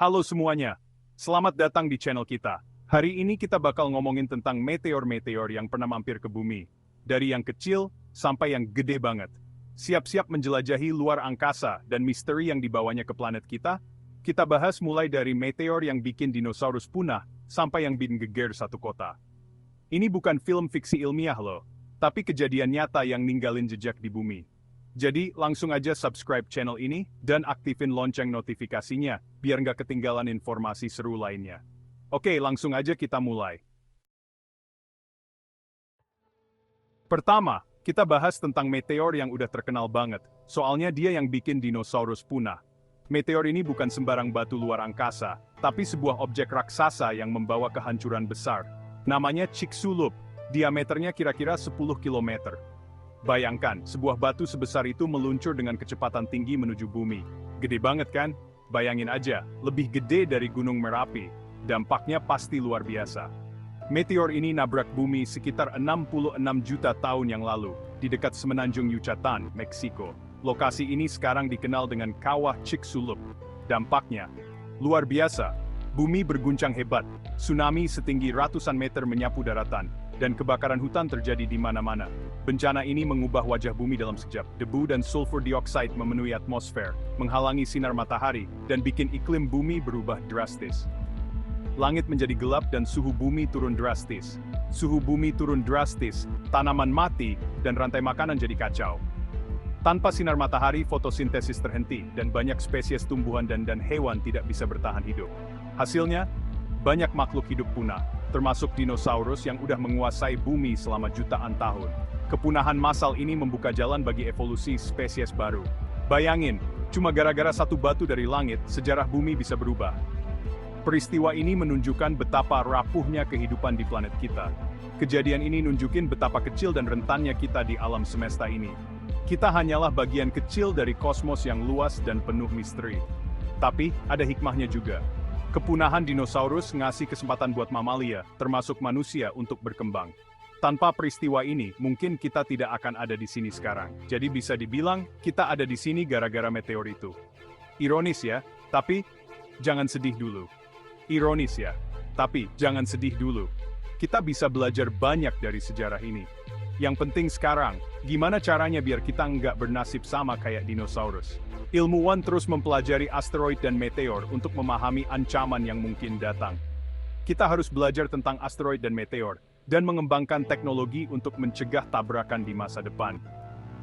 Halo semuanya, selamat datang di channel kita. Hari ini kita bakal ngomongin tentang meteor-meteor yang pernah mampir ke bumi. Dari yang kecil sampai yang gede banget. Siap-siap menjelajahi luar angkasa dan misteri yang dibawanya ke planet kita. Kita bahas mulai dari meteor yang bikin dinosaurus punah, sampai yang bikin geger satu kota. Ini bukan film fiksi ilmiah loh, tapi kejadian nyata yang ninggalin jejak di bumi. Jadi, langsung aja subscribe channel ini, dan aktifin lonceng notifikasinya, biar nggak ketinggalan informasi seru lainnya. Oke, langsung aja kita mulai. Pertama, kita bahas tentang meteor yang udah terkenal banget, soalnya dia yang bikin dinosaurus punah. Meteor ini bukan sembarang batu luar angkasa, tapi sebuah objek raksasa yang membawa kehancuran besar. Namanya Chicxulub, diameternya kira-kira 10 km. Bayangkan, sebuah batu sebesar itu meluncur dengan kecepatan tinggi menuju bumi. Gede banget kan? Bayangin aja, lebih gede dari Gunung Merapi. Dampaknya pasti luar biasa. Meteor ini nabrak bumi sekitar 66 juta tahun yang lalu, di dekat semenanjung Yucatan, Meksiko. Lokasi ini sekarang dikenal dengan Kawah Chicxulub. Dampaknya luar biasa. Bumi berguncang hebat, tsunami setinggi ratusan meter menyapu daratan, dan kebakaran hutan terjadi di mana-mana. Bencana ini mengubah wajah bumi dalam sekejap. Debu dan sulfur dioksida memenuhi atmosfer, menghalangi sinar matahari, dan bikin iklim bumi berubah drastis. Langit menjadi gelap dan suhu bumi turun drastis. Suhu bumi turun drastis, tanaman mati, dan rantai makanan jadi kacau. Tanpa sinar matahari, fotosintesis terhenti, dan banyak spesies tumbuhan dan hewan tidak bisa bertahan hidup. Hasilnya, banyak makhluk hidup punah, termasuk dinosaurus yang udah menguasai bumi selama jutaan tahun. Kepunahan massal ini membuka jalan bagi evolusi spesies baru. Bayangin, cuma gara-gara satu batu dari langit, sejarah bumi bisa berubah. Peristiwa ini menunjukkan betapa rapuhnya kehidupan di planet kita. Kejadian ini nunjukin betapa kecil dan rentannya kita di alam semesta ini. Kita hanyalah bagian kecil dari kosmos yang luas dan penuh misteri. Tapi, ada hikmahnya juga. Kepunahan dinosaurus ngasih kesempatan buat mamalia, termasuk manusia, untuk berkembang. Tanpa peristiwa ini, mungkin kita tidak akan ada di sini sekarang. Jadi bisa dibilang, kita ada di sini gara-gara meteor itu. Ironis ya, tapi jangan sedih dulu. Ironis ya, tapi jangan sedih dulu. Kita bisa belajar banyak dari sejarah ini. Yang penting sekarang, gimana caranya biar kita nggak bernasib sama kayak dinosaurus. Ilmuwan terus mempelajari asteroid dan meteor untuk memahami ancaman yang mungkin datang. Kita harus belajar tentang asteroid dan meteor, dan mengembangkan teknologi untuk mencegah tabrakan di masa depan.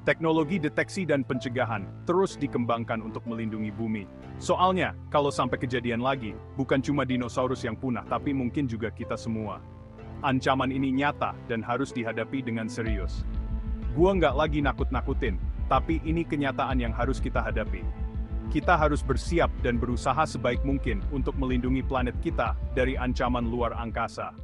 Teknologi deteksi dan pencegahan terus dikembangkan untuk melindungi bumi. Soalnya, kalau sampai kejadian lagi, bukan cuma dinosaurus yang punah, tapi mungkin juga kita semua. Ancaman ini nyata dan harus dihadapi dengan serius. Gua nggak lagi nakut-nakutin, tapi ini kenyataan yang harus kita hadapi. Kita harus bersiap dan berusaha sebaik mungkin untuk melindungi planet kita dari ancaman luar angkasa.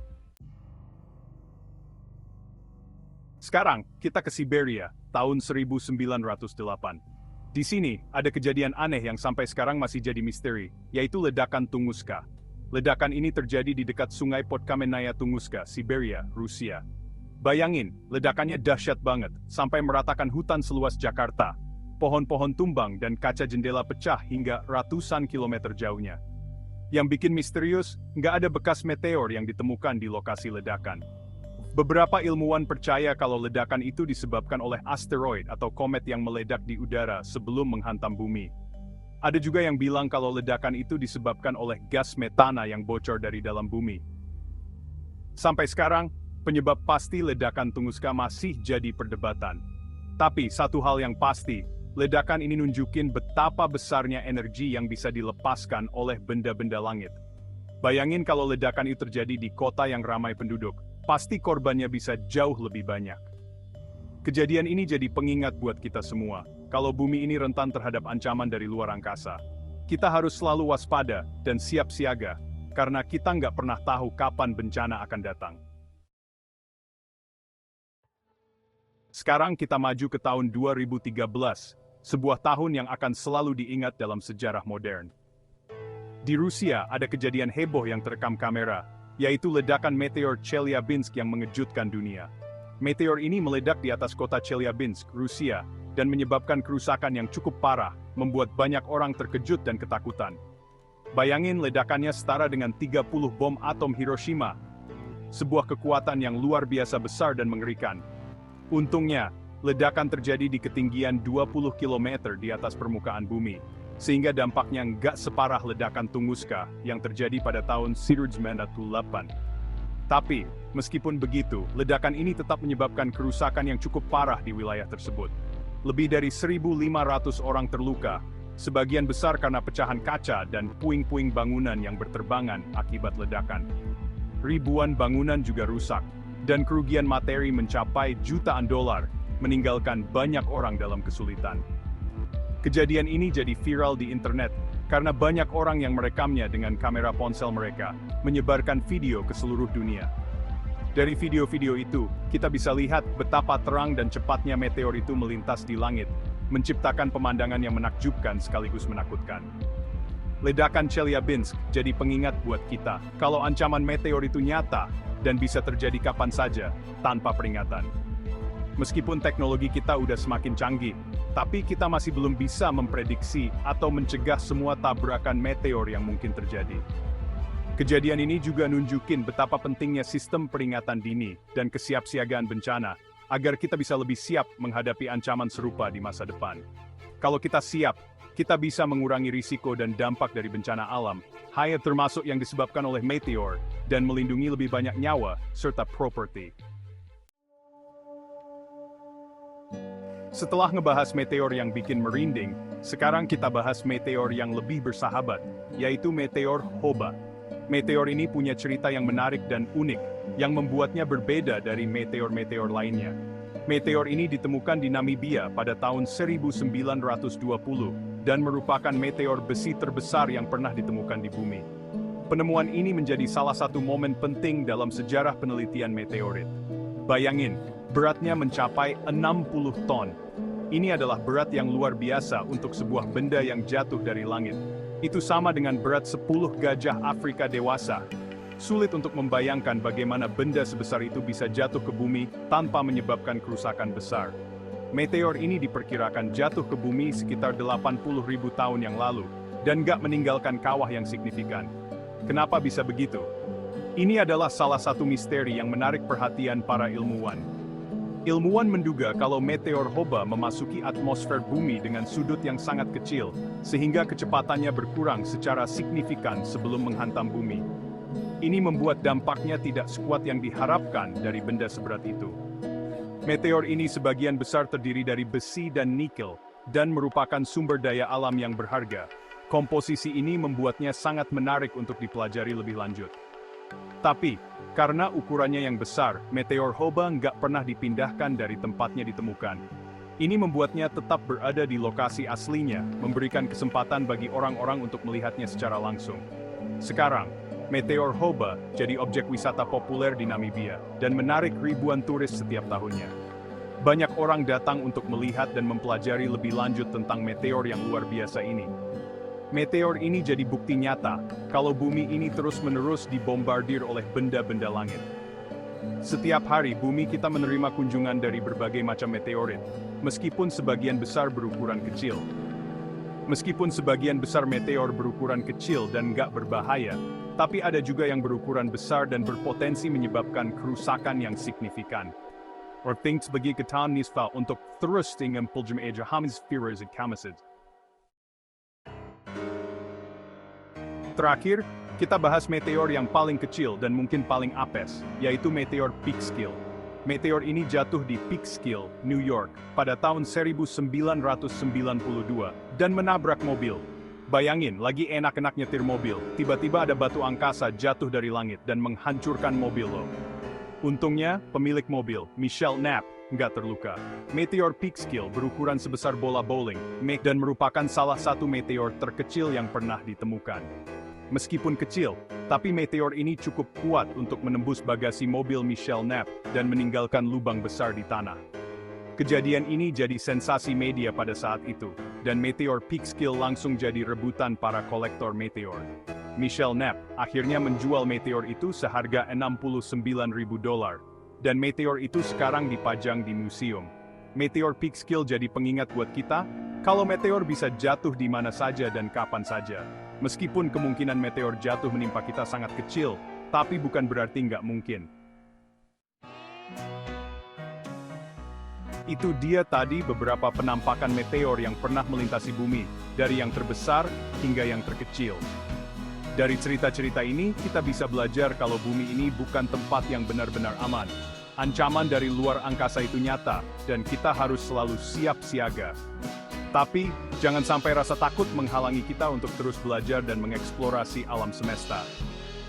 Sekarang, kita ke Siberia, tahun 1908. Di sini, ada kejadian aneh yang sampai sekarang masih jadi misteri, yaitu ledakan Tunguska. Ledakan ini terjadi di dekat sungai Podkamenaya Tunguska, Siberia, Rusia. Bayangin, ledakannya dahsyat banget, sampai meratakan hutan seluas Jakarta. Pohon-pohon tumbang dan kaca jendela pecah hingga ratusan kilometer jauhnya. Yang bikin misterius, nggak ada bekas meteor yang ditemukan di lokasi ledakan. Beberapa ilmuwan percaya kalau ledakan itu disebabkan oleh asteroid atau komet yang meledak di udara sebelum menghantam bumi. Ada juga yang bilang kalau ledakan itu disebabkan oleh gas metana yang bocor dari dalam bumi. Sampai sekarang, penyebab pasti ledakan Tunguska masih jadi perdebatan. Tapi satu hal yang pasti, ledakan ini nunjukin betapa besarnya energi yang bisa dilepaskan oleh benda-benda langit. Bayangin kalau ledakan itu terjadi di kota yang ramai penduduk, pasti korbannya bisa jauh lebih banyak. Kejadian ini jadi pengingat buat kita semua, kalau bumi ini rentan terhadap ancaman dari luar angkasa. Kita harus selalu waspada dan siap siaga, karena kita nggak pernah tahu kapan bencana akan datang. Sekarang kita maju ke tahun 2013, sebuah tahun yang akan selalu diingat dalam sejarah modern. Di Rusia ada kejadian heboh yang terekam kamera, yaitu ledakan meteor Chelyabinsk yang mengejutkan dunia. Meteor ini meledak di atas kota Chelyabinsk, Rusia, dan menyebabkan kerusakan yang cukup parah, membuat banyak orang terkejut dan ketakutan. Bayangin ledakannya setara dengan 30 bom atom Hiroshima. Sebuah kekuatan yang luar biasa besar dan mengerikan. Untungnya, ledakan terjadi di ketinggian 20 km di atas permukaan bumi, sehingga dampaknya nggak separah ledakan Tunguska yang terjadi pada tahun 1998. Tapi, meskipun begitu, ledakan ini tetap menyebabkan kerusakan yang cukup parah di wilayah tersebut. Lebih dari 1.500 orang terluka, sebagian besar karena pecahan kaca dan puing-puing bangunan yang berterbangan akibat ledakan. Ribuan bangunan juga rusak, dan kerugian materi mencapai jutaan dolar, meninggalkan banyak orang dalam kesulitan. Kejadian ini jadi viral di internet, karena banyak orang yang merekamnya dengan kamera ponsel mereka, menyebarkan video ke seluruh dunia. Dari video-video itu, kita bisa lihat betapa terang dan cepatnya meteor itu melintas di langit, menciptakan pemandangan yang menakjubkan sekaligus menakutkan. Ledakan Chelyabinsk jadi pengingat buat kita, kalau ancaman meteor itu nyata, dan bisa terjadi kapan saja, tanpa peringatan. Meskipun teknologi kita udah semakin canggih, tapi kita masih belum bisa memprediksi atau mencegah semua tabrakan meteor yang mungkin terjadi. Kejadian ini juga nunjukin betapa pentingnya sistem peringatan dini dan kesiapsiagaan bencana, agar kita bisa lebih siap menghadapi ancaman serupa di masa depan. Kalau kita siap, kita bisa mengurangi risiko dan dampak dari bencana alam, hanya termasuk yang disebabkan oleh meteor, dan melindungi lebih banyak nyawa, serta properti. Setelah ngebahas meteor yang bikin merinding, sekarang kita bahas meteor yang lebih bersahabat, yaitu meteor Hoba. Meteor ini punya cerita yang menarik dan unik, yang membuatnya berbeda dari meteor-meteor lainnya. Meteor ini ditemukan di Namibia pada tahun 1920, dan merupakan meteor besi terbesar yang pernah ditemukan di bumi. Penemuan ini menjadi salah satu momen penting dalam sejarah penelitian meteorit. Bayangin, beratnya mencapai 60 ton. Ini adalah berat yang luar biasa untuk sebuah benda yang jatuh dari langit. Itu sama dengan berat 10 gajah Afrika dewasa. Sulit untuk membayangkan bagaimana benda sebesar itu bisa jatuh ke bumi tanpa menyebabkan kerusakan besar. Meteor ini diperkirakan jatuh ke bumi sekitar 80.000 tahun yang lalu, dan gak meninggalkan kawah yang signifikan. Kenapa bisa begitu? Ini adalah salah satu misteri yang menarik perhatian para ilmuwan. Ilmuwan menduga kalau meteor Hoba memasuki atmosfer bumi dengan sudut yang sangat kecil, sehingga kecepatannya berkurang secara signifikan sebelum menghantam bumi. Ini membuat dampaknya tidak sekuat yang diharapkan dari benda seberat itu. Meteor ini sebagian besar terdiri dari besi dan nikel, dan merupakan sumber daya alam yang berharga. Komposisi ini membuatnya sangat menarik untuk dipelajari lebih lanjut. Tapi, karena ukurannya yang besar, meteor Hoba nggak pernah dipindahkan dari tempatnya ditemukan. Ini membuatnya tetap berada di lokasi aslinya, memberikan kesempatan bagi orang-orang untuk melihatnya secara langsung. Sekarang, meteor Hoba jadi objek wisata populer di Namibia, dan menarik ribuan turis setiap tahunnya. Banyak orang datang untuk melihat dan mempelajari lebih lanjut tentang meteor yang luar biasa ini. Meteor ini jadi bukti nyata, kalau bumi ini terus-menerus dibombardir oleh benda-benda langit. Setiap hari bumi kita menerima kunjungan dari berbagai macam meteorit, meskipun sebagian besar berukuran kecil. Meskipun sebagian besar meteor berukuran kecil dan nggak berbahaya, tapi ada juga yang berukuran besar dan berpotensi menyebabkan kerusakan yang signifikan. Things bagi kita nisfa untuk terus tinggal peljem hemisferes at kamasid. Terakhir, kita bahas meteor yang paling kecil dan mungkin paling apes, yaitu meteor Peekskill. Meteor ini jatuh di Peekskill, New York, pada tahun 1992, dan menabrak mobil. Bayangin, lagi enak-enak nyetir mobil, tiba-tiba ada batu angkasa jatuh dari langit dan menghancurkan mobil lo. Untungnya, pemilik mobil, Michelle Knapp, nggak terluka. Meteor Peekskill berukuran sebesar bola bowling, dan merupakan salah satu meteor terkecil yang pernah ditemukan. Meskipun kecil, tapi meteor ini cukup kuat untuk menembus bagasi mobil Michelle Knapp dan meninggalkan lubang besar di tanah. Kejadian ini jadi sensasi media pada saat itu, dan meteor Peekskill langsung jadi rebutan para kolektor meteor. Michelle Knapp akhirnya menjual meteor itu seharga $69.000, dan meteor itu sekarang dipajang di museum. Meteor Peak Skill jadi pengingat buat kita, kalau meteor bisa jatuh di mana saja dan kapan saja. Meskipun kemungkinan meteor jatuh menimpa kita sangat kecil, tapi bukan berarti nggak mungkin. Itu dia tadi beberapa penampakan meteor yang pernah melintasi bumi, dari yang terbesar hingga yang terkecil. Dari cerita-cerita ini, kita bisa belajar kalau bumi ini bukan tempat yang benar-benar aman. Ancaman dari luar angkasa itu nyata, dan kita harus selalu siap siaga. Tapi, jangan sampai rasa takut menghalangi kita untuk terus belajar dan mengeksplorasi alam semesta.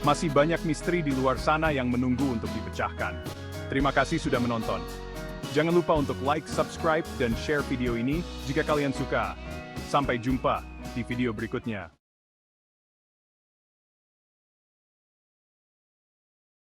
Masih banyak misteri di luar sana yang menunggu untuk dipecahkan. Terima kasih sudah menonton. Jangan lupa untuk like, subscribe, dan share video ini jika kalian suka. Sampai jumpa di video berikutnya.